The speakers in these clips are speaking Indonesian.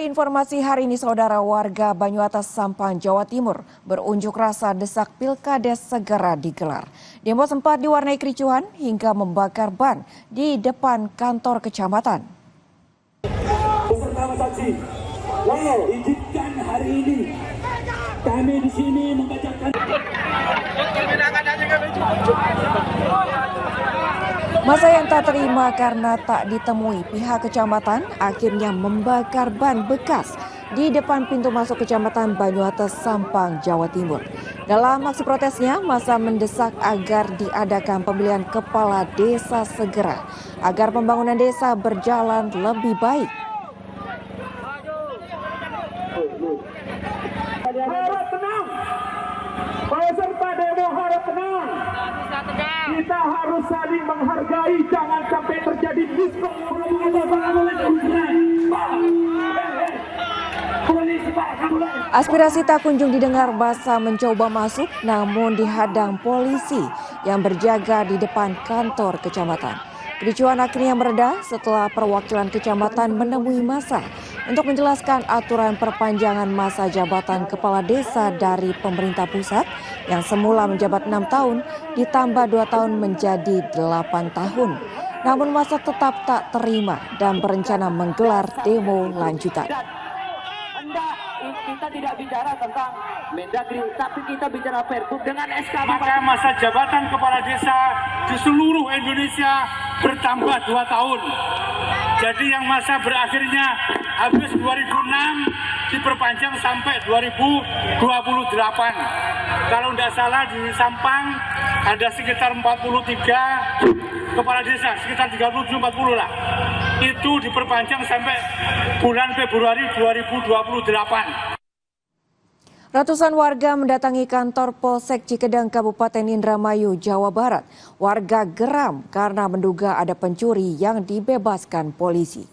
informasi hari ini, saudara, warga Banyuatas Sampang, Jawa Timur berunjuk rasa desak Pilkades segera digelar. Demo sempat diwarnai kericuhan hingga membakar ban di depan kantor kecamatan. Bersama saksi, izinkan hari ini kami di sini membacakan. Masa yang tak terima karena tak ditemui pihak kecamatan akhirnya membakar ban bekas di depan pintu masuk kecamatan Banyuatas Sampang, Jawa Timur. Dalam aksi protesnya, masa mendesak agar diadakan pemilihan kepala desa segera agar pembangunan desa berjalan lebih baik. Harap tenang, peserta demo harap tenang. Kita harus saling menghargai, jangan sampai terjadi Aspirasi tak kunjung didengar, masa mencoba masuk namun dihadang polisi yang berjaga di depan kantor kecamatan. Kericuhan akhirnya mereda setelah perwakilan kecamatan menemui massa untuk menjelaskan aturan perpanjangan masa jabatan kepala desa dari pemerintah pusat yang semula menjabat 6 tahun ditambah 2 tahun menjadi 8 tahun. Namun massa tetap tak terima dan berencana menggelar demo lanjutan. Kita tidak bicara tentang Mendagri, tapi kita bicara Pergub dengan SK. Maka masa jabatan kepala desa di seluruh Indonesia bertambah 2 tahun. Jadi yang masa berakhirnya habis 2006 diperpanjang sampai 2028. Kalau tidak salah di Sampang ada sekitar 43 kepala desa, sekitar 37-40 lah. Itu diperpanjang sampai bulan Februari 2028. Ratusan warga mendatangi kantor Polsek Cikedang, Kabupaten Indramayu, Jawa Barat. Warga geram karena menduga ada pencuri yang dibebaskan polisi.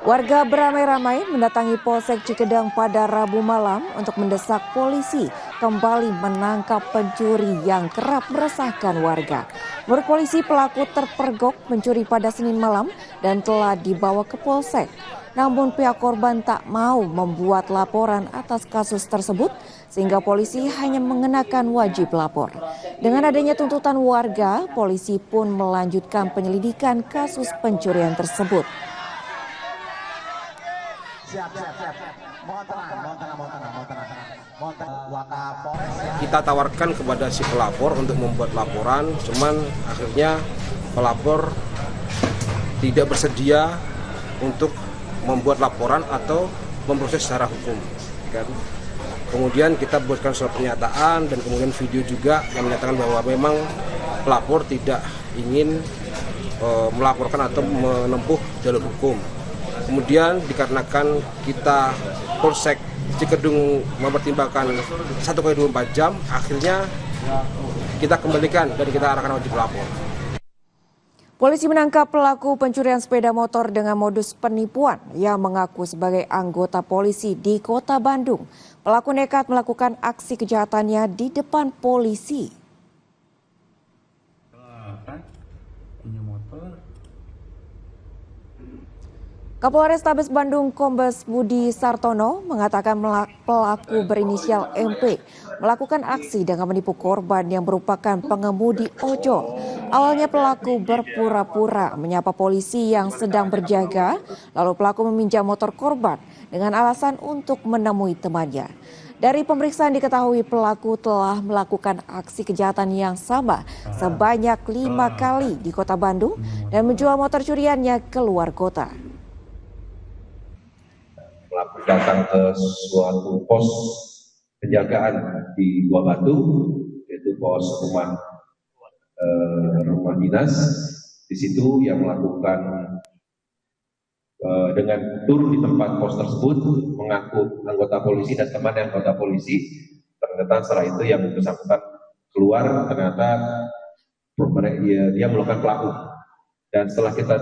Warga beramai-ramai mendatangi Polsek Cikedang pada Rabu malam untuk mendesak polisi kembali menangkap pencuri yang kerap meresahkan warga. Menurut polisi, pelaku terpergok mencuri pada Senin malam dan telah dibawa ke Polsek. Namun pihak korban tak mau membuat laporan atas kasus tersebut sehingga polisi hanya mengenakan wajib lapor. Dengan adanya tuntutan warga, polisi pun melanjutkan penyelidikan kasus pencurian tersebut. Kita tawarkan kepada si pelapor untuk membuat laporan, cuman akhirnya pelapor tidak bersedia untuk membuat laporan atau memproses secara hukum. Kemudian kita buatkan surat pernyataan dan kemudian video juga yang menyatakan bahwa memang pelapor tidak ingin melaporkan atau menempuh jalur hukum. Kemudian dikarenakan kita Polsek Cikedung mempertimbangkan 1x24 jam, akhirnya kita kembalikan dan kita arahkan wajib lapor. Polisi menangkap pelaku pencurian sepeda motor dengan modus penipuan yang mengaku sebagai anggota polisi di Kota Bandung. Pelaku nekat melakukan aksi kejahatannya di depan polisi. Kapolres Tabes Bandung Kombes Budi Sartono mengatakan pelaku berinisial MP melakukan aksi dengan menipu korban yang merupakan pengemudi ojol. Awalnya pelaku berpura-pura menyapa polisi yang sedang berjaga, lalu pelaku meminjam motor korban dengan alasan untuk menemui temannya. Dari pemeriksaan diketahui pelaku telah melakukan aksi kejahatan yang sama sebanyak 5 kali di Kota Bandung dan menjual motor curiannya ke luar kota. Pelaku datang ke suatu pos penjagaan di Buah Batu, yaitu pos rumah dinas. Di situ yang melakukan dengan tur di tempat pos tersebut, mengaku anggota polisi dan teman anggota polisi. Ternyata setelah itu yang bersangkutan keluar, ternyata dia melakukan pelaku. Dan setelah kita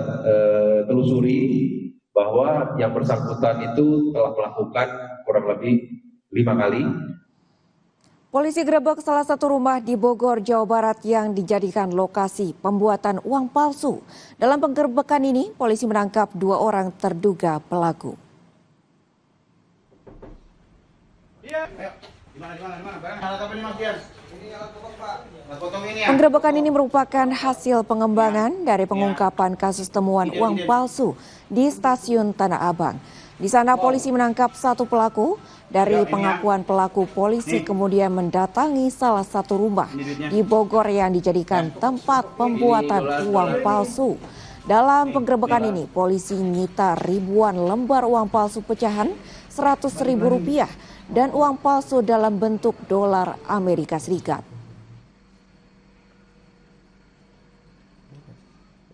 telusuri bahwa yang bersangkutan itu telah melakukan kurang lebih 5 kali. Polisi gerebek salah satu rumah di Bogor, Jawa Barat yang dijadikan lokasi pembuatan uang palsu. Dalam penggerebekan ini, polisi menangkap 2 orang terduga pelaku. Penggerebekan ini merupakan hasil pengembangan dari pengungkapan kasus temuan uang palsu di stasiun Tanah Abang. Di sana polisi menangkap 1 pelaku. Dari pengakuan pelaku, polisi kemudian mendatangi salah satu rumah di Bogor yang dijadikan tempat pembuatan uang palsu. Dalam penggerebekan ini, polisi menyita ribuan lembar uang palsu pecahan Rp100.000 dan uang palsu dalam bentuk dolar Amerika Serikat.